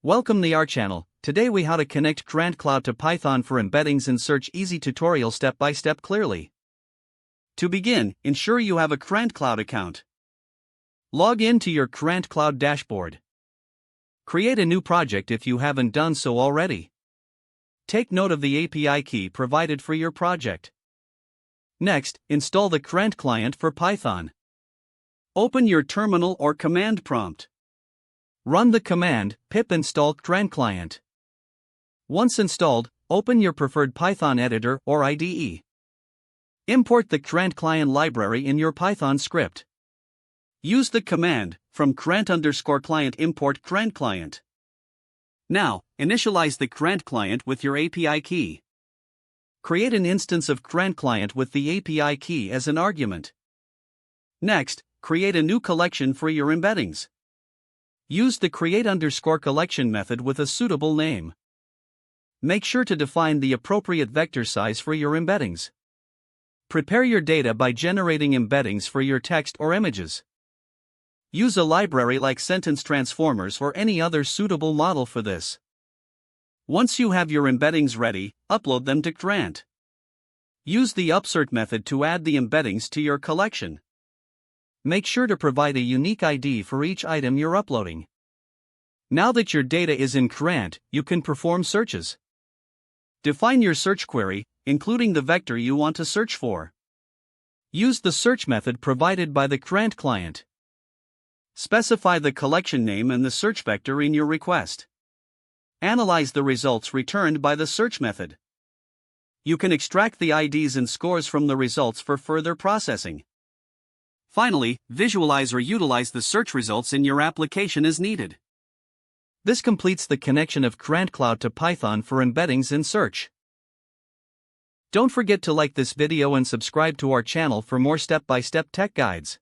Welcome to our channel. Today we how to connect Qdrant Cloud to Python for embeddings in search. Easy tutorial step by step clearly. To begin, ensure you have a Qdrant Cloud account. Log in to your Qdrant Cloud dashboard. Create a new project if you haven't done so already. Take note of the API key provided for your project. Next, install the Qdrant client for Python. Open your terminal or command prompt. Run the command pip install Qdrant client. Once installed, open your preferred Python editor or IDE. Import the Qdrant client library in your Python script. Use the command from Qdrant_client import Qdrant client. Now, initialize the Qdrant client with your API key. Create an instance of Qdrant client with the API key as an argument. Next, create a new collection for your embeddings. Use the create_collection method with a suitable name. Make sure to define the appropriate vector size for your embeddings. Prepare your data by generating embeddings for your text or images. Use a library like sentence transformers or any other suitable model for this. Once you have your embeddings ready, upload them to Qdrant. Use the upsert method to add the embeddings to your collection. Make sure to provide a unique ID for each item you're uploading. Now that your data is in Qdrant, you can perform searches. Define your search query, including the vector you want to search for. Use the search method provided by the Qdrant client. Specify the collection name and the search vector in your request. Analyze the results returned by the search method. You can extract the IDs and scores from the results for further processing. Finally, visualize or utilize the search results in your application as needed. This completes the connection of Qdrant Cloud to Python for embeddings in search. Don't forget to like this video and subscribe to our channel for more step-by-step tech guides.